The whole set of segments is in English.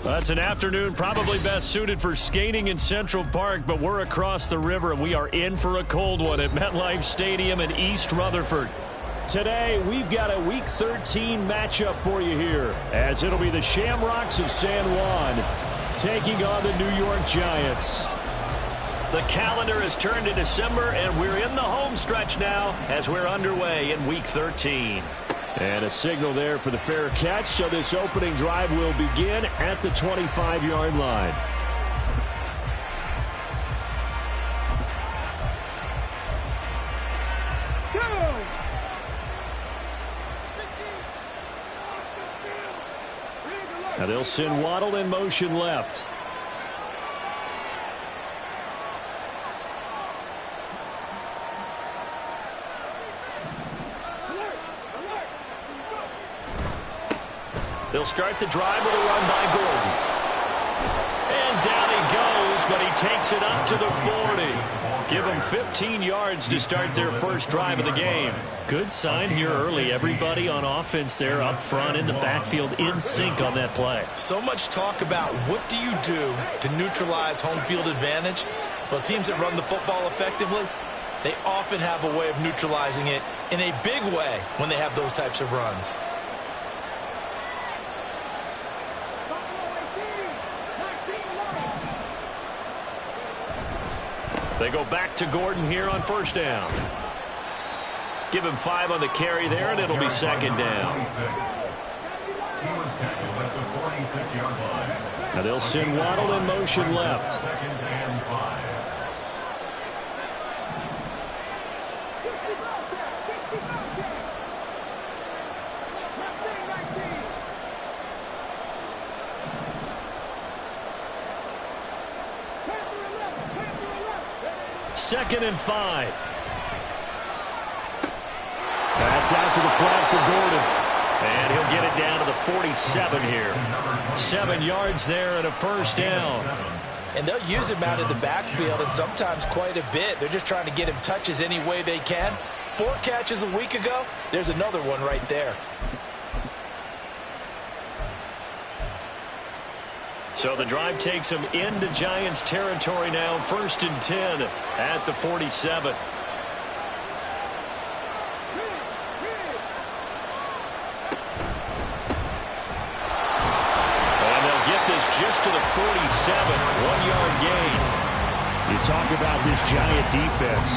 It's an afternoon probably best suited for skating in Central Park, but we're across the river and we are in for a cold one at MetLife Stadium in East Rutherford. Today, we've got a Week 13 matchup for you here, as it'll be the Shamrocks of San Juan taking on the New York Giants. The calendar has turned to December, and we're in the home stretch now as we're underway in Week 13. And a signal there for the fair catch, so this opening drive will begin at the 25-yard line. Now they'll send Waddle in motion left. They'll start the drive with a run by Gordon. And down he goes, but he takes it up to the 40. Give them 15 yards to start their first drive of the game. Good sign here early. Everybody on offense there up front in the backfield in sync on that play. So much talk about what do you do to neutralize home field advantage? Well, teams that run the football effectively, they often have a way of neutralizing it in a big way when they have those types of runs. They go back to Gordon here on first down. Give him 5 on the carry there, and it'll be second down. Now they'll send Waddle in motion left. Second and 5. That's out to the flat for Gordon. And he'll get it down to the 47 here. 7 yards there and a first down. And they'll use him out in the backfield, and sometimes quite a bit. They're just trying to get him touches any way they can. 4 catches a week ago. There's another one right there. So the drive takes him into Giants territory now. First and 10 at the 47. And they'll get this just to the 47. 1-yard gain. You talk about this Giant defense.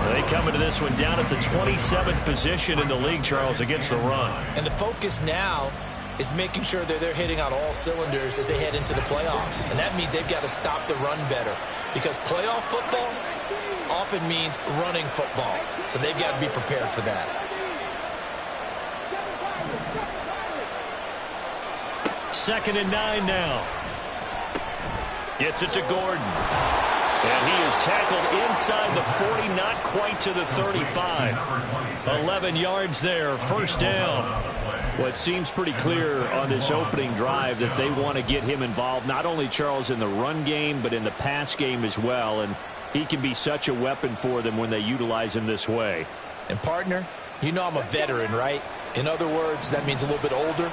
They come into this one down at the 27th position in the league, Charles, against the run. And the focus now is making sure that they're hitting on all cylinders as they head into the playoffs. And that means they've got to stop the run better, because playoff football often means running football. So they've got to be prepared for that. Second and 9 now. Gets it to Gordon. And he is tackled inside the 40, not quite to the 35. 11 yards there, first down. Well, it seems pretty clear on this opening drive that they want to get him involved, not only, Charles, in the run game, but in the pass game as well. And he can be such a weapon for them when they utilize him this way. And, partner, you know I'm a veteran, right? In other words, that means a little bit older.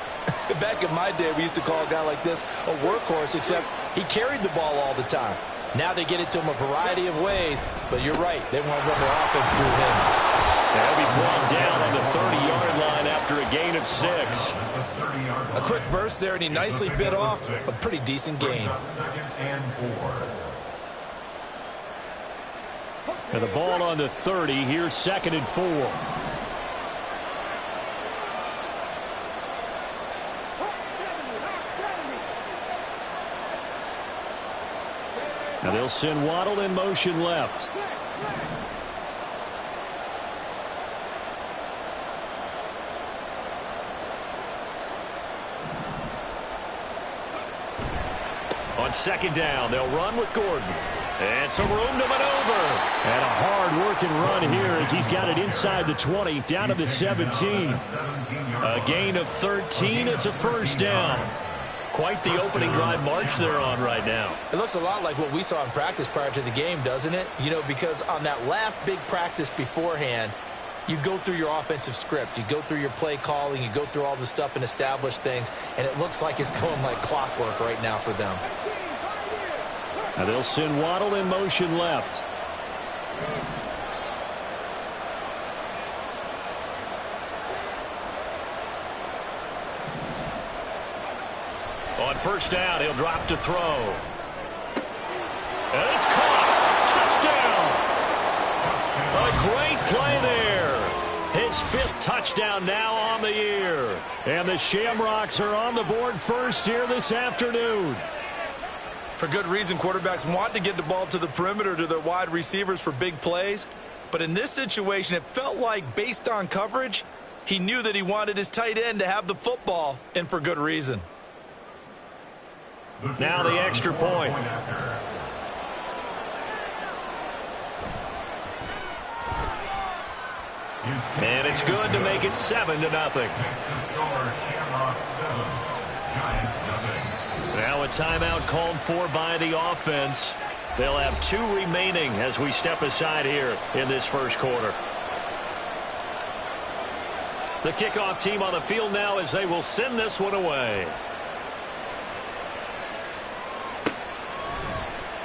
Back in my day, we used to call a guy like this a workhorse, except he carried the ball all the time. Now they get it to him a variety of ways, but you're right. They want to run their offense through him. They'll be brought down on the 30-yard line after a gain of 6. A quick burst there, and he nicely bit off a pretty decent gain. And the ball on the 30. Here's second and 4. Now they'll send Waddle in motion left. On second down, they'll run with Gordon. And some room to maneuver. And a hard-working run here as he's got it inside the 20, down to the 17. A gain of 13. It's a first down. Quite the opening drive march they're on right now. It looks a lot like what we saw in practice prior to the game, doesn't it? You know, because on that last big practice beforehand, you go through your offensive script. You go through your play calling. You go through all the stuff and establish things. And it looks like it's going like clockwork right now for them. Now they'll send Waddle in motion left. On first down, he'll drop to throw. And it's caught. Touchdown. A great play there. His 5th touchdown now on the year. And the Shamrocks are on the board first here this afternoon. For good reason, quarterbacks want to get the ball to the perimeter to their wide receivers for big plays. But in this situation, it felt like based on coverage, he knew that he wanted his tight end to have the football, and for good reason. Now the extra point. And it's good to make it 7-0. Now a timeout called for by the offense. They'll have 2 remaining as we step aside here in this first quarter. The kickoff team on the field now as they will send this one away.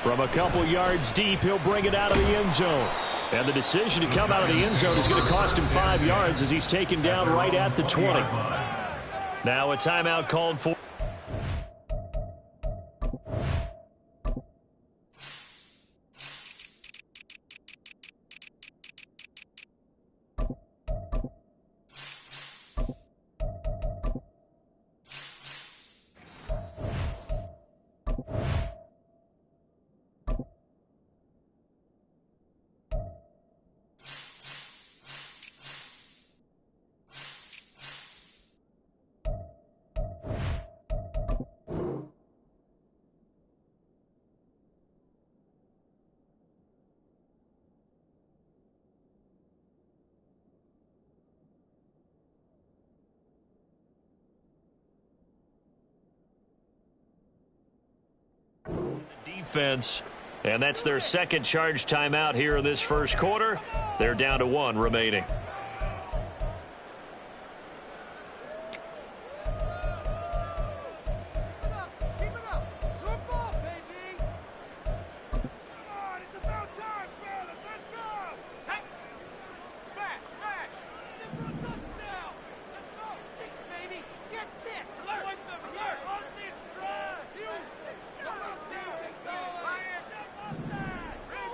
From a couple yards deep, he'll bring it out of the end zone. And the decision to come out of the end zone is going to cost him 5 yards as he's taken down right at the 20. Now a timeout called for. Defense, and that's their second charge timeout here in this first quarter. They're down to 1 remaining.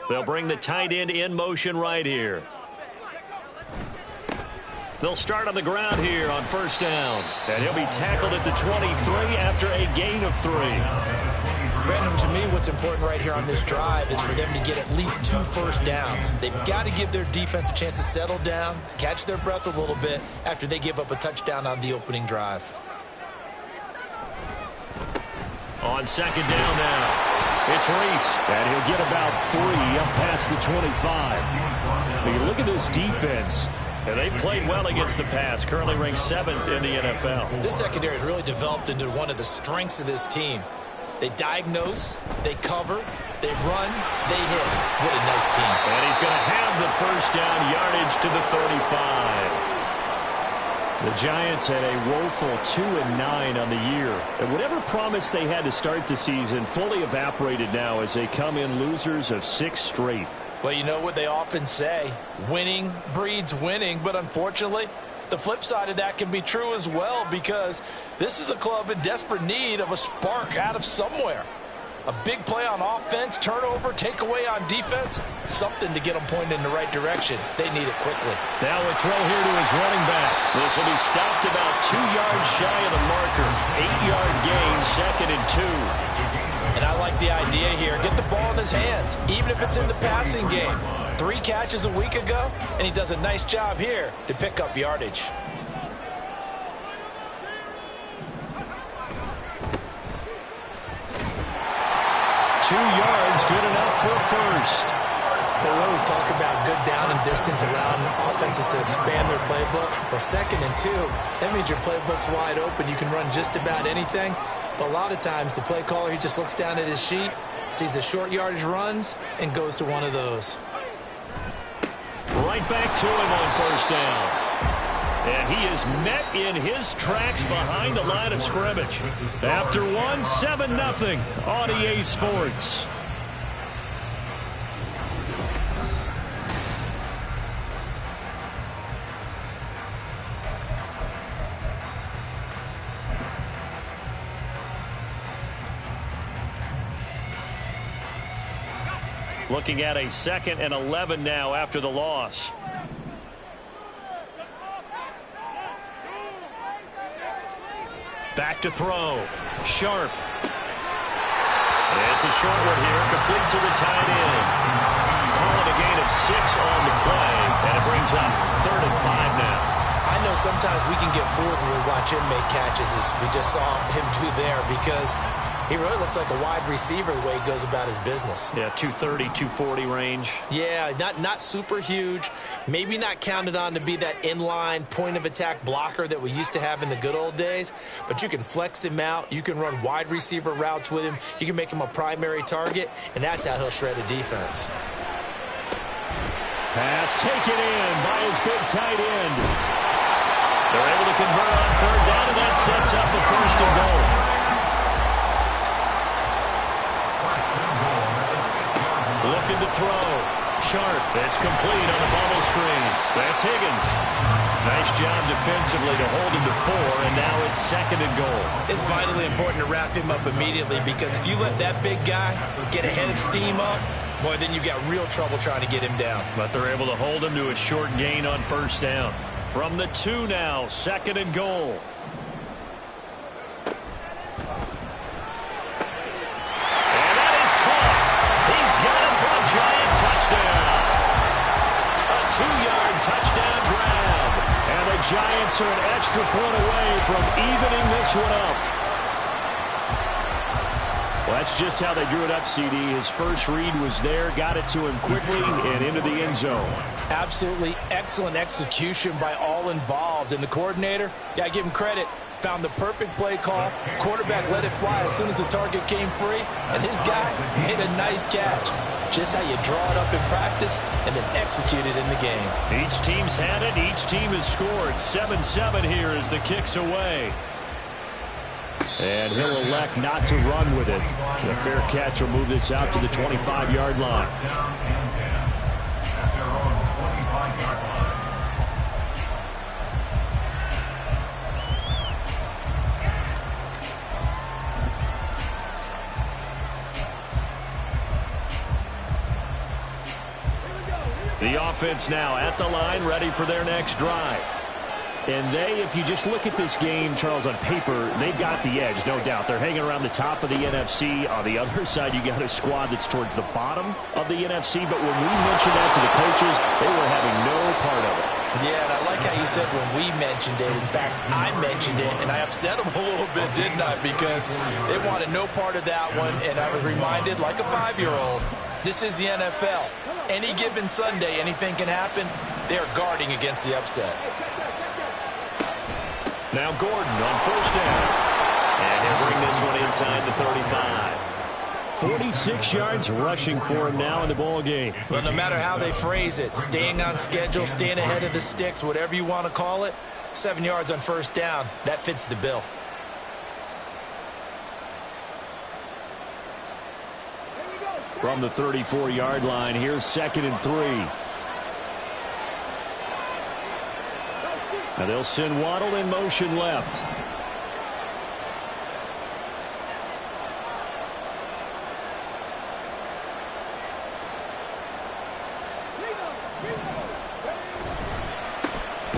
They'll bring the tight end in motion right here. They'll start on the ground here on first down. And he'll be tackled at the 23 after a gain of 3. Brandon, to me, what's important right here on this drive is for them to get at least 2 first downs. They've got to give their defense a chance to settle down, catch their breath a little bit after they give up a touchdown on the opening drive. On second down now. It's Reese, and he'll get about 3 up past the 25. But you look at this defense, and they've played well against the pass, currently ranked 7th in the NFL. This secondary has really developed into one of the strengths of this team. They diagnose, they cover, they run, they hit. What a nice team. And he's going to have the first down yardage to the 35. The Giants had a woeful 2-9 on the year. And whatever promise they had to start the season fully evaporated now as they come in losers of 6 straight. Well, you know what they often say, winning breeds winning, but unfortunately, the flip side of that can be true as well because this is a club in desperate need of a spark out of somewhere. A big play on offense, turnover, takeaway on defense, something to get them pointed in the right direction. They need it quickly. Now a throw here to his running back. This will be stopped about 2 yards shy of the marker. 8-yard gain, 2nd and 2. And I like the idea here. Get the ball in his hands, even if it's in the passing game. 3 catches a week ago, and he does a nice job here to pick up yardage. Two yards, good enough for a first. But we always talk about good down and distance, allowing offenses to expand their playbook. Well, 2nd and 2, that means your playbook's wide open. You can run just about anything. But a lot of times, the play caller, he just looks down at his sheet, sees the short yardage runs, and goes to one of those. Right back to him on first down. And he is met in his tracks behind the line of scrimmage. After one, 7-0 on EA Sports. Looking at a 2nd and 11 now after the loss. Back to throw. Sharp. It's a short one here, complete to the tight end. Calling a gain of 6 on the play, and it brings up 3rd and 5 now. I know sometimes we can get fooled when we watch him make catches, as we just saw him do there, because he really looks like a wide receiver the way he goes about his business. Yeah, 230, 240 range. Yeah, not super huge. Maybe not counted on to be that inline point-of-attack blocker that we used to have in the good old days. But you can flex him out. You can run wide receiver routes with him. You can make him a primary target, and that's how he'll shred a defense. Pass taken in by his big tight end. They're able to convert on 3rd down, and that sets up the 1st and goal. Looking to throw. Sharp. It's complete on the bubble screen. That's Higgins. Nice job defensively to hold him to 4, and now it's 2nd and goal. It's vitally important to wrap him up immediately, because if you let that big guy get a head of steam up, boy, then you've got real trouble trying to get him down. But they're able to hold him to a short gain on 1st down. From the 2 now, 2nd and goal. Giant touchdown. A 2-yard touchdown grab. And the Giants are an extra point away from evening this one up. Well, that's just how they drew it up, CD. His first read was there, got it to him quickly, and into the end zone. Absolutely excellent execution by all involved. And the coordinator, got to give him credit, found the perfect play call. Quarterback let it fly as soon as the target came free, and his guy made a nice catch. Just how you draw it up in practice and then execute it in the game. Each team's had it. Each team has scored. 7-7 here as the kick's away. And he'll elect not to run with it. The fair catch will move this out to the 25-yard line. The offense now at the line, ready for their next drive. And they, if you just look at this game, Charles, on paper, they've got the edge, no doubt. They're hanging around the top of the NFC. On the other side, you got a squad that's towards the bottom of the NFC. But when we mentioned that to the coaches, they were having no part of it. Yeah, and I like how you said when we mentioned it. In fact, I mentioned it, and I upset them a little bit, didn't I? Because they wanted no part of that one, and I was reminded, like a 5-year-old, this is the NFL. Any given Sunday, anything can happen. They are guarding against the upset. Now Gordon on 1st down. And he'll bring this one inside the 35. 46 yards rushing for him now in the ball game. Well, no matter how they phrase it, staying on schedule, staying ahead of the sticks, whatever you want to call it, 7 yards on 1st down, that fits the bill. From the 34-yard line, here's 2nd and 3. Now they'll send Waddle in motion left.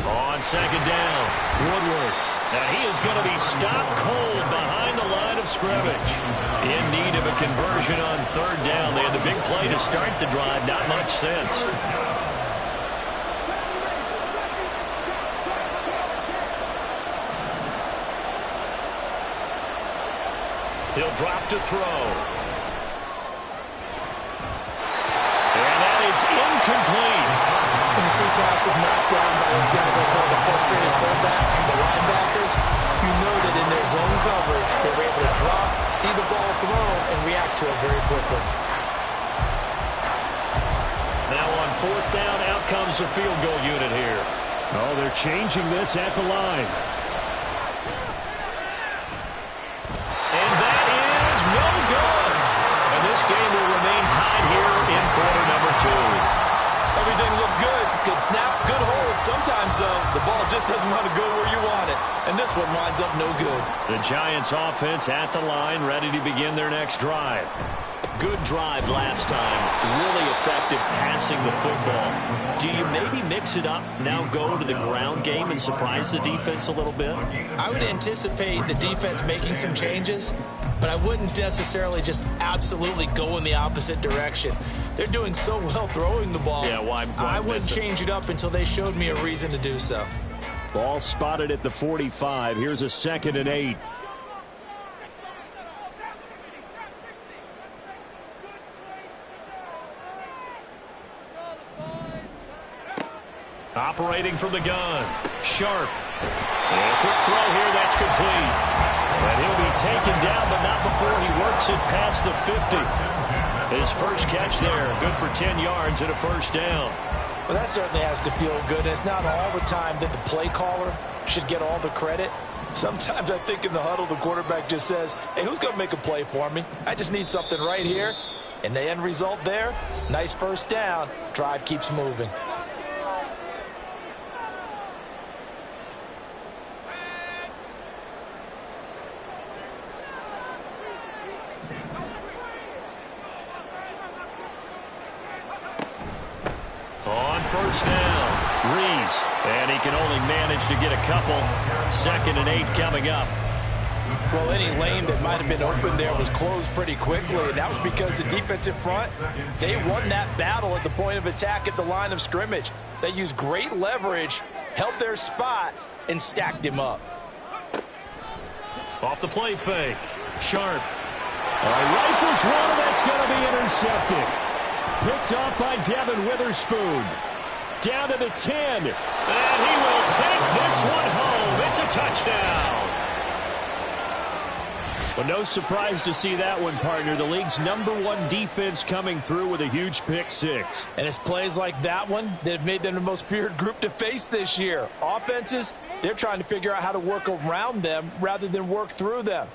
On 2nd down, Woodward. Now he is going to be stopped cold behind the line of scrimmage. In need of a conversion on 3rd down. They had the big play to start the drive. Not much sense. He'll drop to throw. And that is incomplete. When you see passes knocked down by those guys I call the frustrated fullbacks, the linebackers, you know that in their zone coverage, they were able to drop, see the ball thrown, and react to it very quickly. Now on fourth down, out comes the field goal unit here. Oh, they're changing this at the line. And that is no good. And this game will remain tied here in quarter number 2. Everything looked good. Good snap, good hold. Sometimes, though, the ball just doesn't want to go where you want it. And this one winds up no good. The Giants offense at the line, ready to begin their next drive. Good drive last time. Really effective passing the football. Do you maybe mix it up, now go to the ground game and surprise the defense a little bit? I would anticipate the defense making some changes, but I wouldn't necessarily just absolutely go in the opposite direction. They're doing so well throwing the ball. Yeah, why I wouldn't change it up until they showed me a reason to do so. Ball spotted at the 45. Here's a 2nd and 8. Operating from the gun. Sharp. And a quick throw here. That's complete. And he'll be taken down, but not before he works it past the 50. His first catch there. Good for 10 yards and a first down. Well, that certainly has to feel good. And it's not all the time that the play caller should get all the credit. Sometimes I think in the huddle, the quarterback just says, hey, who's going to make a play for me? I just need something right here. And the end result there, nice first down. Drive keeps moving. On first down, Reese, and he can only manage to get a couple. 2nd and 8 coming up. Well, any lane that might have been open there was closed pretty quickly, and that was because the defensive front, they won that battle at the point of attack at the line of scrimmage. They used great leverage, held their spot, and stacked him up. Off the play fake. Sharp. Rifles one, and that's going to be intercepted. Picked off by Devin Witherspoon. Down to the 10. And he will take this one home. It's a touchdown. Well, no surprise to see that one, partner. The league's #1 defense coming through with a huge pick six. And it's plays like that one that have made them the most feared group to face this year. Offenses, they're trying to figure out how to work around them rather than work through them.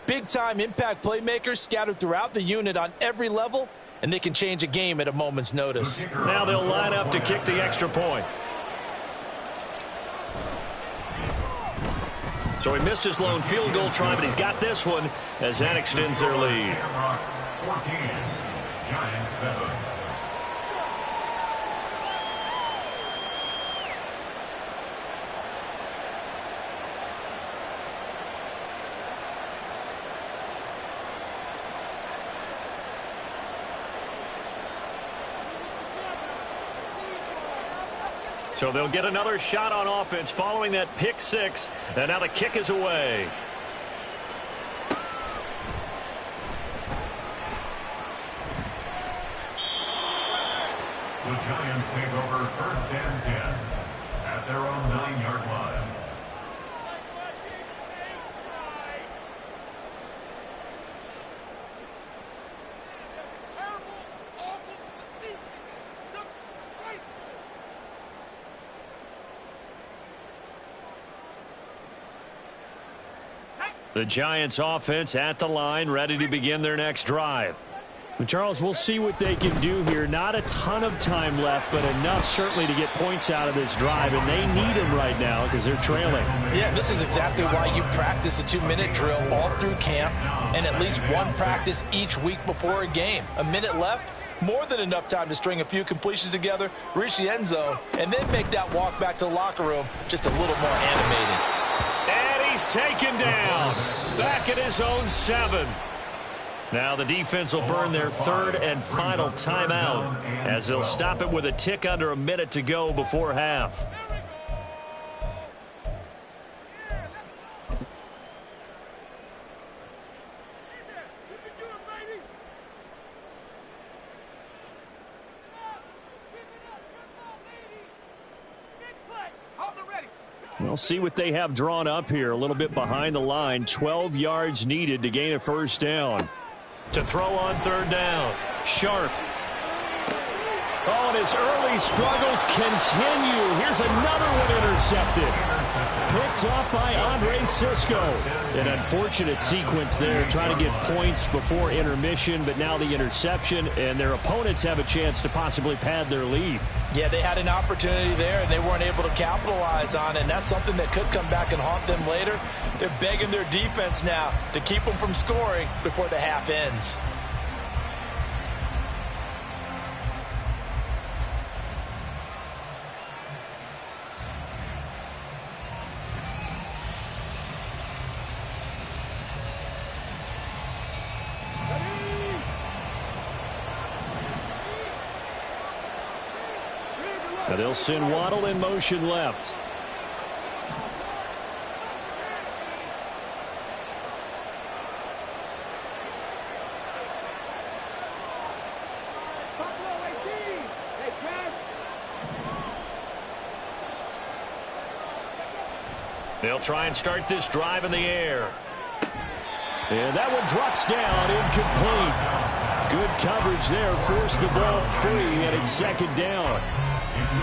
Big-time impact playmakers scattered throughout the unit on every level, and they can change a game at a moment's notice. Now they'll line up to kick the extra point. So he missed his lone field goal try, but he's got this one as that extends their lead. 14, Giants 7. So they'll get another shot on offense following that pick six. And now the kick is away. The Giants take over 1st and 10 at their own 9-yard line. The Giants offense at the line, ready to begin their next drive. Well, Charles, we'll see what they can do here. Not a ton of time left, but enough certainly to get points out of this drive, and they need them right now because they're trailing. Yeah, this is exactly why you practice a 2-minute drill all through camp and at least one practice each week before a game. A minute left, more than enough time to string a few completions together, reach the end zone, and then make that walk back to the locker room just a little more animated. And he's taken down back at his own 7. Now the defense will burn their 3rd and final timeout as they'll stop it with a tick under a minute to go before half. We'll see what they have drawn up here. A little bit behind the line. 12 yards needed to gain a first down. To throw on 3rd down. Sharp. Oh, and his early struggles continue. Here's another one intercepted. Picked off by Andre Cisco. An unfortunate sequence there, trying to get points before intermission, but now the interception, and their opponents have a chance to possibly pad their lead. Yeah, they had an opportunity there, and they weren't able to capitalize on it, and that's something that could come back and haunt them later. They're begging their defense now to keep them from scoring before the half ends. Now they'll send Waddle in motion left. They'll try and start this drive in the air. And that one drops down, incomplete. Good coverage there, forced the ball free, and it's second down.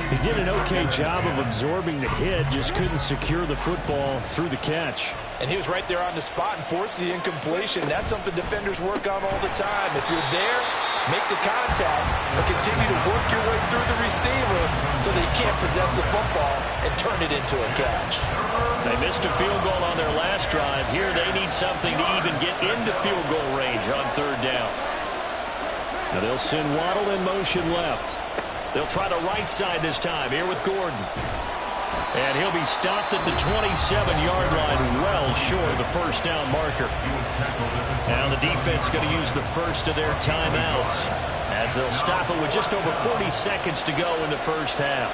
He did an okay job of absorbing the hit, just couldn't secure the football through the catch. And he was right there on the spot and forced the incompletion. That's something defenders work on all the time. If you're there, make the contact, but continue to work your way through the receiver so that he can't possess the football and turn it into a catch. They missed a field goal on their last drive. Here they need something to even get into field goal range on third down. Now they'll send Waddle in motion left. They'll try the right side this time, here with Gordon. And he'll be stopped at the 27-yard line, well short of the first down marker. Now the defense going to use the first of their timeouts as they'll stop it with just over 40 seconds to go in the first half.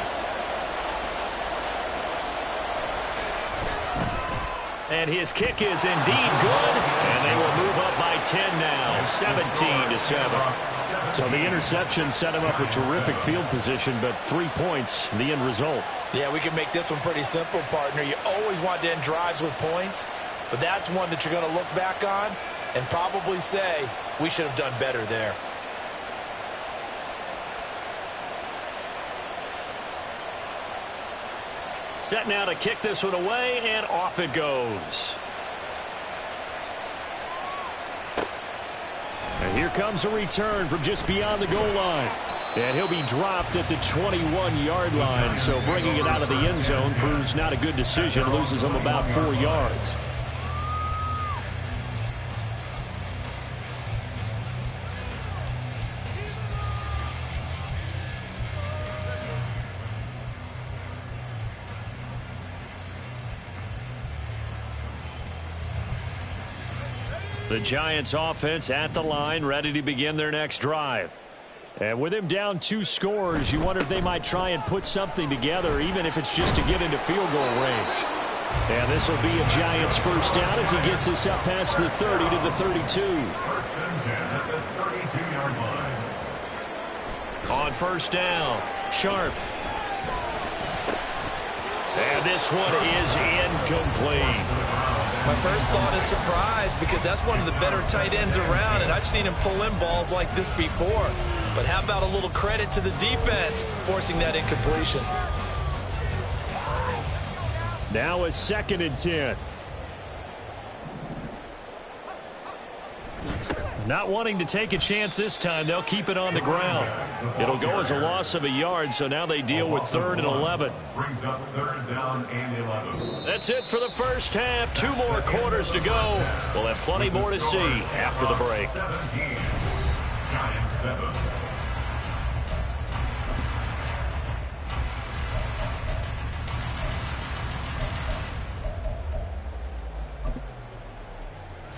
And his kick is indeed good, and they will move up by 10 now, 17-7. So the interception set him up with terrific field position, but 3 points, the end result. Yeah, we can make this one pretty simple, partner. You always want to end drives with points, but that's one that you're going to look back on and probably say, we should have done better there. Set now to kick this one away, and off it goes. And here comes a return from just beyond the goal line. And he'll be dropped at the 21-yard line. So bringing it out of the end zone proves not a good decision. Loses him about 4 yards. The Giants offense at the line, ready to begin their next drive. And with him down 2 scores, you wonder if they might try and put something together, even if it's just to get into field goal range. And this will be a Giants first down as he gets this up past the 30 to the 32. First and 10 at the 32-yard line. On first down, Sharp. And this one is incomplete. My first thought is surprise, because that's one of the better tight ends around, and I've seen him pull in balls like this before. But how about a little credit to the defense forcing that incompletion? Now a 2nd and 10. Not wanting to take a chance this time, they'll keep it on the ground. It'll go as a loss of a yard, so now they deal with 3rd and 11. Brings up 3rd down and 11. That's it for the first half. 2 more quarters to go. We'll have plenty more to see after the break. 17. Giants 7.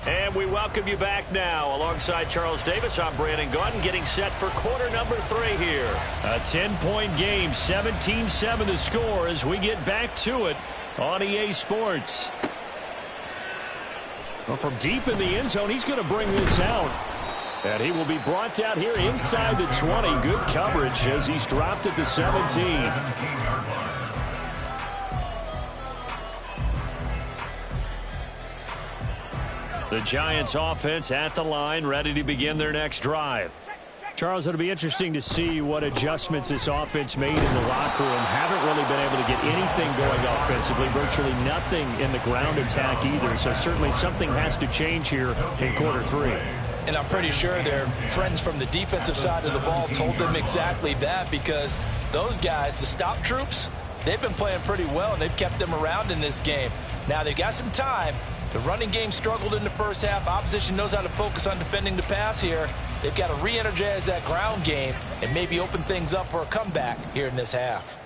And we welcome you back now. Alongside Charles Davis, I'm Brandon Gaudin, getting set for quarter number 3 here. A 10-point game, 17-7 the score as we get back to it on EA Sports. Well, from deep in the end zone, he's going to bring this out. And he will be brought out here inside the 20. Good coverage as he's dropped at the 17. 17-yard line. The Giants offense at the line, ready to begin their next drive. Charles, it'll be interesting to see what adjustments this offense made in the locker room. Haven't really been able to get anything going offensively, virtually nothing in the ground attack either. So certainly something has to change here in quarter 3. And I'm pretty sure their friends from the defensive side of the ball told them exactly that, because those guys, the stop troops, they've been playing pretty well, and they've kept them around in this game. Now they've got some time. The running game struggled in the first half. Opposition knows how to focus on defending the pass here. They've got to re-energize that ground game and maybe open things up for a comeback here in this half.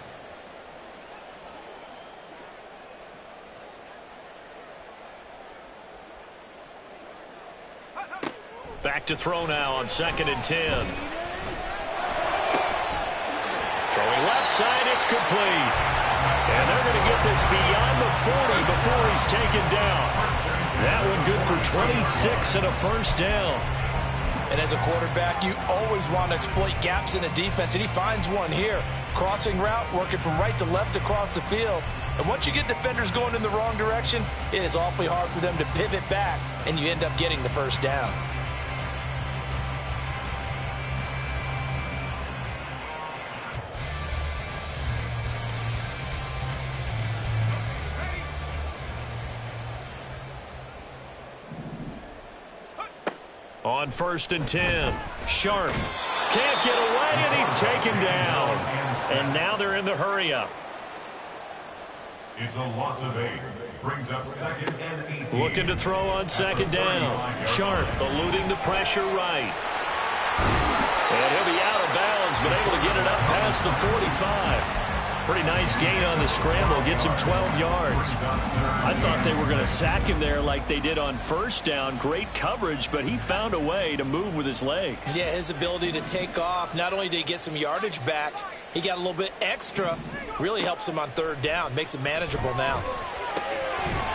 Back to throw now on 2nd and 10. Throwing left side, it's complete. And they're going to get this beyond the 40 before he's taken down. That one good for 26 and a first down. And as a quarterback, you always want to exploit gaps in a defense, and he finds one here. Crossing route, working from right to left across the field. And once you get defenders going in the wrong direction, it is awfully hard for them to pivot back, and you end up getting the first down. On 1st and 10, Sharp can't get away, and he's taken down. And now they're in the hurry-up. It's a loss of 8. Brings up 2nd and 18. Looking to throw on 2nd down. Sharp eluding the pressure right. And he'll be out of bounds, but able to get it up past the 45. Pretty nice gain on the scramble. Gets him 12 yards. I thought they were going to sack him there like they did on 1st down. Great coverage, but he found a way to move with his legs. Yeah, his ability to take off. Not only did he get some yardage back, he got a little bit extra. Really helps him on 3rd down. Makes it manageable now.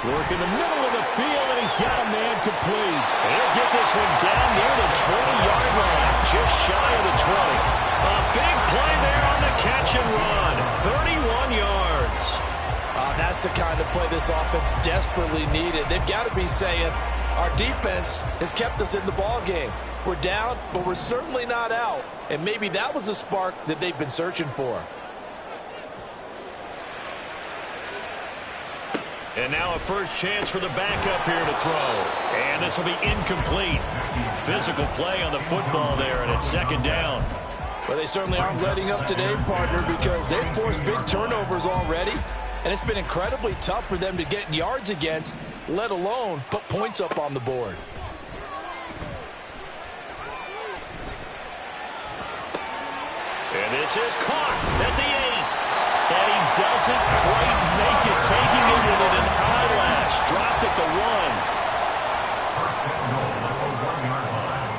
Work in the middle of the field, and he's got a man complete. He'll get this one down near the 20-yard line, just shy of the 20. A big play there on the catch and run. 31 yards. That's the kind of play this offense desperately needed. They've got to be saying, our defense has kept us in the ball game. We're down, but we're certainly not out. And maybe that was the spark that they've been searching for. And now a first chance for the backup here to throw. And this will be incomplete. Physical play on the football there, and it's 2nd down. Well, they certainly aren't letting up today, partner, because they've forced big turnovers already. And it's been incredibly tough for them to get yards against, let alone put points up on the board. And this is caught at the 8. And he doesn't quite make it, taking it with an eyelash. Dropped at the 1. First and goal at the 1-yard line.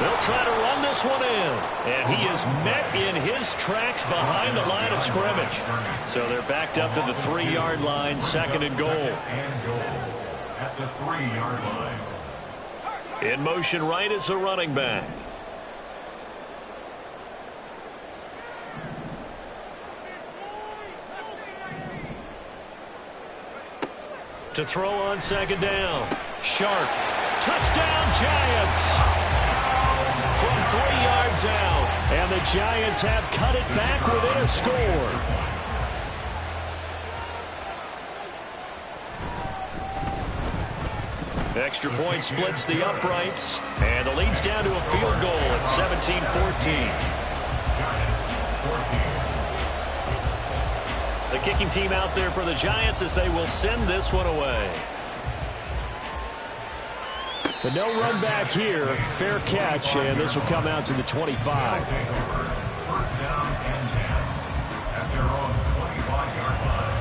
They'll try to run this one in. And he is met in his tracks behind the line of scrimmage. So they're backed up to the 3-yard line, 2nd and goal. And goal at the 3-yard line. In motion right is a running back. To throw on 2nd down. Sharp. Touchdown, Giants. From 3 yards out. And the Giants have cut it back within a score. Extra point splits the uprights. And the lead's down to a field goal at 17-14. The kicking team out there for the Giants as they will send this one away. But no run back here. Fair catch, and this will come out to the 25. First down and 10 at their own 25-yard line.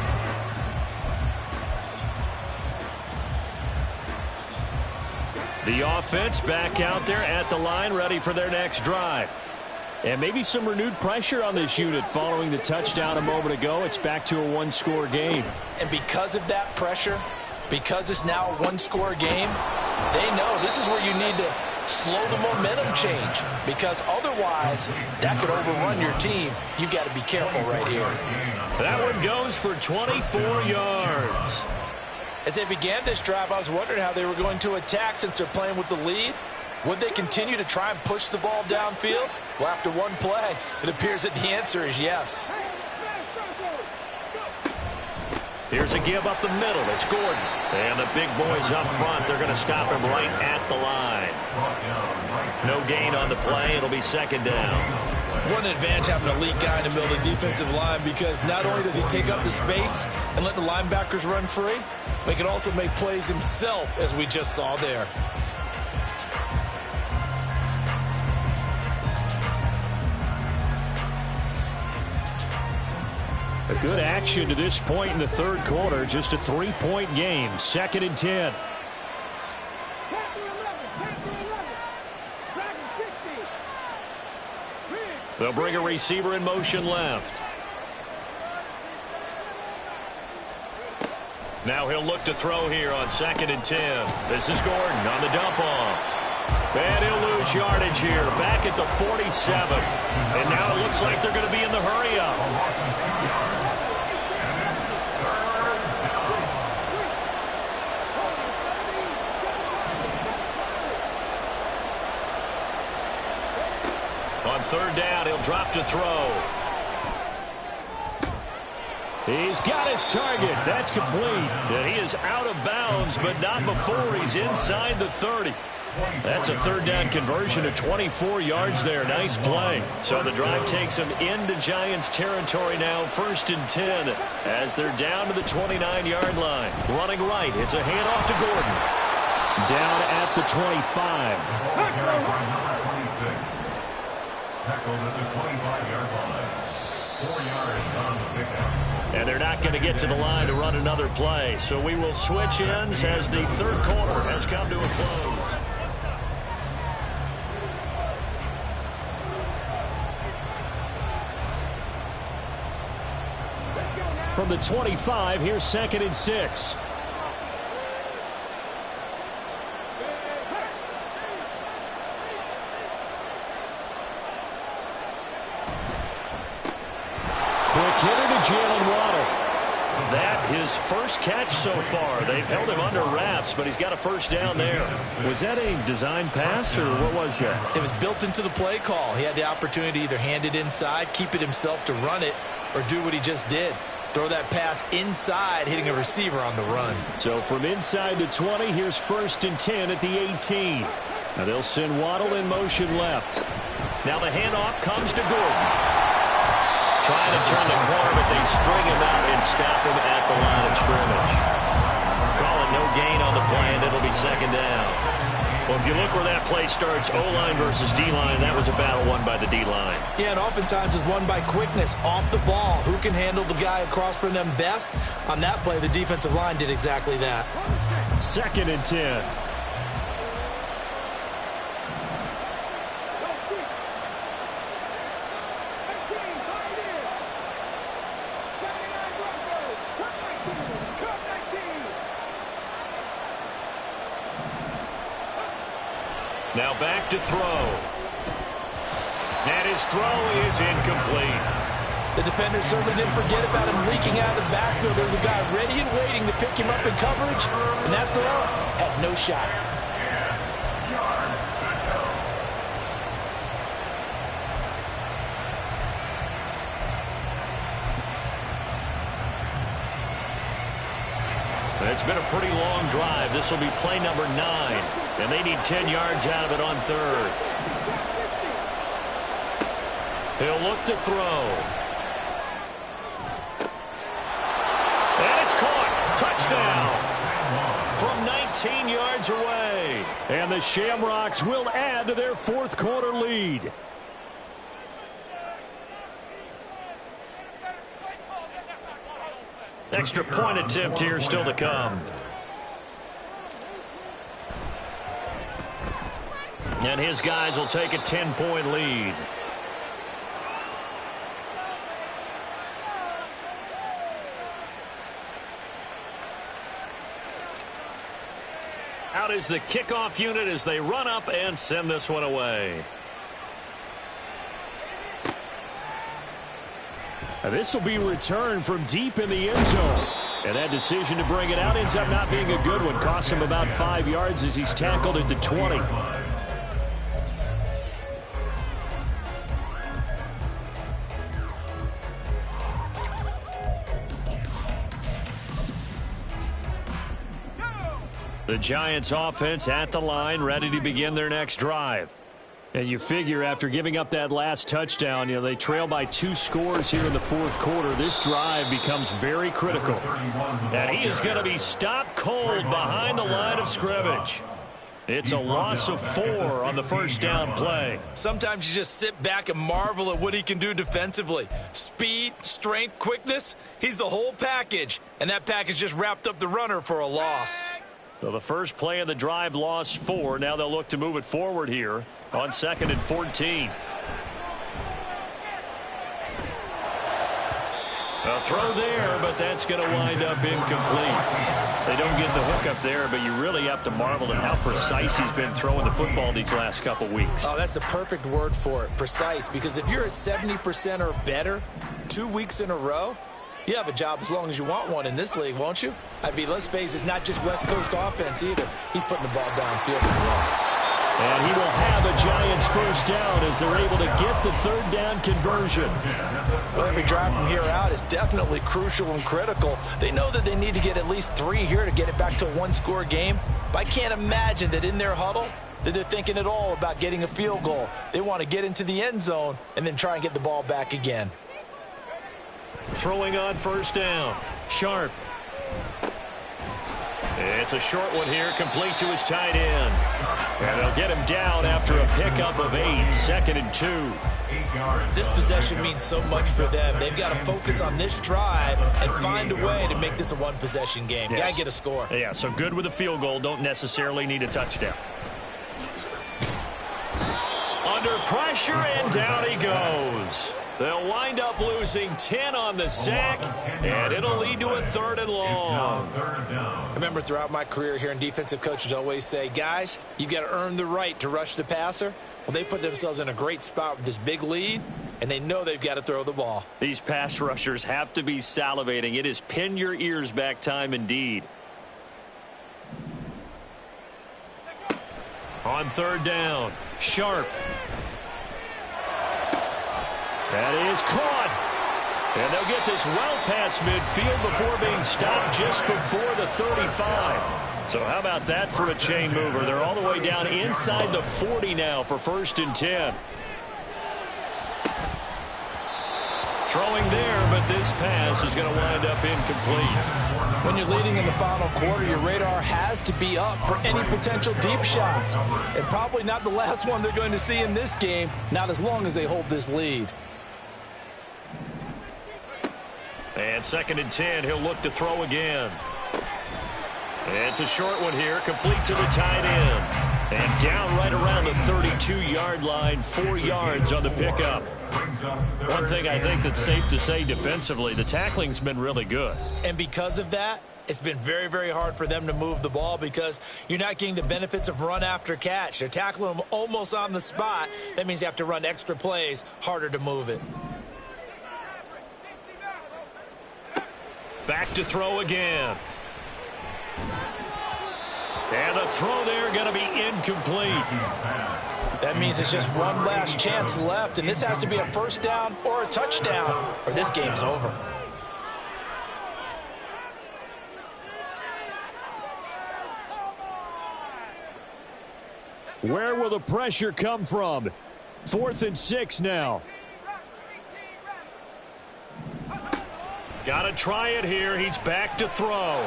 The offense back out there at the line, ready for their next drive. And maybe some renewed pressure on this unit following the touchdown a moment ago. It's back to a 1-score game. And because of that pressure, because it's now a 1-score game, they know this is where you need to slow the momentum change, because otherwise that could overrun your team. You've got to be careful right here. That one goes for 24 yards. As they began this drive, I was wondering how they were going to attack since they're playing with the lead. Would they continue to try and push the ball downfield? Well, after one play, it appears that the answer is yes. Here's a give up the middle. It's Gordon. And the big boys up front, they're going to stop him right at the line. No gain on the play. It'll be second down. What an advantage having an elite guy in the middle of the defensive line, because not only does he take up the space and let the linebackers run free, but he can also make plays himself, as we just saw there. A good action to this point in the third quarter. Just a 3-point game. 2nd and 10. They'll bring a receiver in motion left. Now he'll look to throw here on 2nd and 10. This is Gordon on the dump off. And he'll lose yardage here. Back at the 47. And now it looks like they're going to be in the hurry up. On 3rd down, he'll drop to throw. He's got his target. That's complete. And he is out of bounds, but not before he's inside the 30. That's a 3rd down conversion of 24 yards there. Nice play. So the drive takes them into Giants territory now. 1st and 10 as they're down to the 29-yard line. Running right. It's a handoff to Gordon. Down at the 25. Tackled at the 25-yard line. 4 yards on the pickup. And they're not going to get to the line to run another play. So we will switch ends as the third quarter has come to a close. From the 25, here's 2nd and 6. Quick hitter to Jalen Waddle. That his first catch so far. They've held him under wraps, but he's got a first down there. Was that a design pass, or what was that? It was built into the play call. He had the opportunity to either hand it inside, keep it himself to run it, or do what he just did. Throw that pass inside, hitting a receiver on the run. So from inside the 20, here's 1st and 10 at the 18. Now they'll send Waddle in motion left. Now the handoff comes to Gordon. Trying to turn the corner, but they string him out and stop him at the line of scrimmage. Calling no gain on the play, and it'll be 2nd down. Well, if you look where that play starts, O-line versus D-line, that was a battle won by the D-line. Yeah, and oftentimes it's won by quickness off the ball. Who can handle the guy across from them best? On that play, the defensive line did exactly that. 2nd and 10. Now back to throw. And his throw is incomplete. The defender certainly didn't forget about him leaking out of the backfield. There was a guy ready and waiting to pick him up in coverage, and that throw had no shot. It's been a pretty long drive. This will be play number 9. And they need 10 yards out of it on 3rd. He'll look to throw. And it's caught. Touchdown. From 19 yards away. And the Shamrocks will add to their 4th quarter lead. Extra point attempt here still to come. And his guys will take a 10-point lead. Out is the kickoff unit as they run up and send this one away. And this will be returned from deep in the end zone. And that decision to bring it out ends up not being a good one. Cost him about 5 yards as he's tackled at the 20. The Giants offense at the line, ready to begin their next drive. And you figure after giving up that last touchdown, they trail by 2 scores here in the fourth quarter. This drive becomes very critical. And he is going to be stopped cold behind the line of scrimmage. It's a loss of 4 on the first down play. Sometimes you just sit back and marvel at what he can do defensively. Speed, strength, quickness, he's the whole package. And that package just wrapped up the runner for a loss. So the first play of the drive lost 4. Now they'll look to move it forward here on 2nd and 14. A throw there, but that's going to wind up incomplete. They don't get the hook up there, but you really have to marvel at how precise he's been throwing the football these last couple weeks. Oh, that's the perfect word for it, precise, because if you're at 70% or better 2 weeks in a row, you have a job as long as you want one in this league, won't you? I mean, let's face it, it's not just West Coast offense either. He's putting the ball downfield as well. And he will have a Giants first down as they're able to get the 3rd down conversion. Well, every drive from here out is definitely crucial and critical. They know that they need to get at least 3 here to get it back to a 1-score game. But I can't imagine that in their huddle that they're thinking at all about getting a field goal. They want to get into the end zone and then try and get the ball back again. Throwing on first down. Sharp. It's a short one here, complete to his tight end. And they'll get him down after a pickup of 8, 2nd and 2. This possession means so much for them. They've got to focus on this drive and find a way to make this a 1-possession game. Yes. Got to get a score. Yeah, so good with a field goal. Don't necessarily need a touchdown. Under pressure, and down he goes. They'll wind up losing 10 on the sack, and it'll lead to a 3rd and long. I remember throughout my career here, and defensive coaches always say, guys, you've got to earn the right to rush the passer. Well, they put themselves in a great spot with this big lead, and they know they've got to throw the ball. These pass rushers have to be salivating. It is pin your ears back time indeed. On 3rd down, Sharp. That is caught. And they'll get this well past midfield before being stopped just before the 35. So how about that for a chain mover? They're all the way down inside the 40 now for 1st and 10. Throwing there, but this pass is going to wind up incomplete. When you're leading in the final quarter, your radar has to be up for any potential deep shots. And probably not the last one they're going to see in this game, not as long as they hold this lead. And 2nd and 10, he'll look to throw again. It's a short one here, complete to the tight end. And down right around the 32-yard line, 4 yards on the pickup. One thing I think that's safe to say defensively, the tackling's been really good. And because of that, it's been very, very hard for them to move the ball because you're not getting the benefits of run after catch. They're tackling them almost on the spot. That means you have to run extra plays, harder to move it. Back to throw again. And the throw there going to be incomplete. That means it's just one last chance left, and this has to be a 1st down or a touchdown, or this game's over. Where will the pressure come from? 4th and 6 now. Got to try it here. He's back to throw.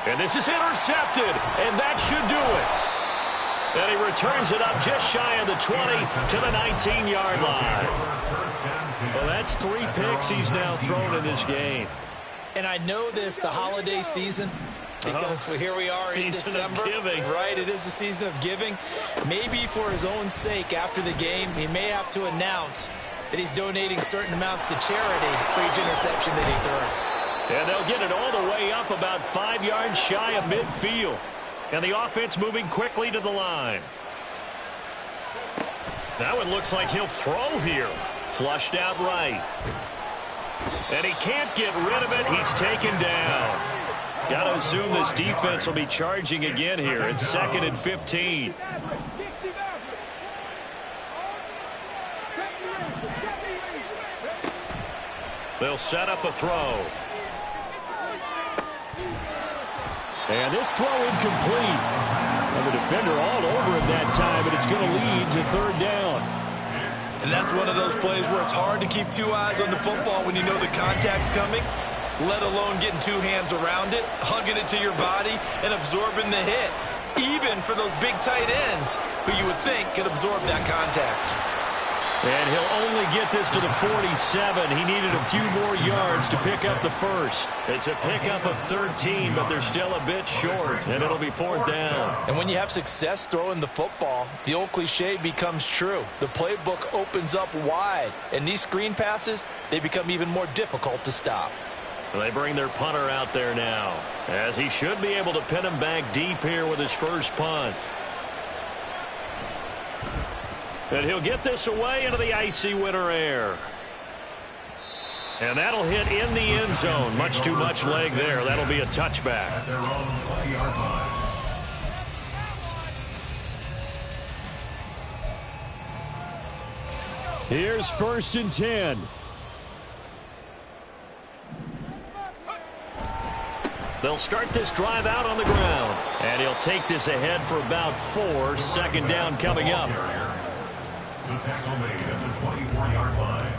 And this is intercepted, and that should do it. And he returns it up just shy of the 20 to the 19-yard line. Well, that's 3 picks he's now thrown in this game. And I know this, the holiday season, because here we are in December. Right, it is the season of giving. Maybe for his own sake after the game, he may have to announce that he's donating certain amounts to charity for each interception that he threw. And they'll get it all the way up about 5 yards shy of midfield. And the offense moving quickly to the line. Now it looks like he'll throw here. Flushed out right. And he can't get rid of it. He's taken down. Got to assume this defense will be charging again here. It's 2nd and 15. They'll set up a throw. And this throw incomplete. And the defender all over him that time, but it's going to lead to third down. And that's one of those plays where it's hard to keep two eyes on the football when you know the contact's coming, let alone getting two hands around it, hugging it to your body, and absorbing the hit, even for those big tight ends who you would think could absorb that contact. And he'll only get this to the 47. He needed a few more yards to pick up the first. It's a pickup of 13, but they're still a bit short, and it'll be fourth down. And when you have success throwing the football, the old cliche becomes true. The playbook opens up wide, and these screen passes, they become even more difficult to stop. They bring their punter out there now, as he should be able to pin him back deep here with his first punt. And he'll get this away into the icy winter air. And that'll hit in the end zone. Much too much leg there. That'll be a touchback. At their own 20-yard line. Here's 1st and 10. They'll start this drive out on the ground. And he'll take this ahead for about 4. Second down coming up. The tackle made at the 24-yard line.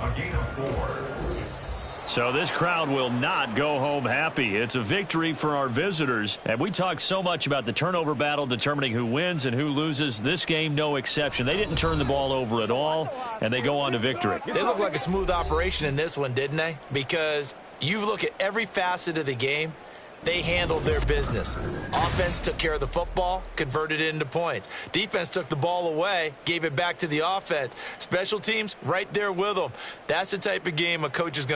A gain of 4. So this crowd will not go home happy. It's a victory for our visitors. And we talk so much about the turnover battle determining who wins and who loses. This game, no exception. They didn't turn the ball over at all, and they go on to victory. They look like a smooth operation in this one, didn't they? Because you look at every facet of the game, they handled their business. Offense took care of the football, converted it into points. Defense took the ball away, gave it back to the offense. Special teams, right there with them. That's the type of game a coach is going to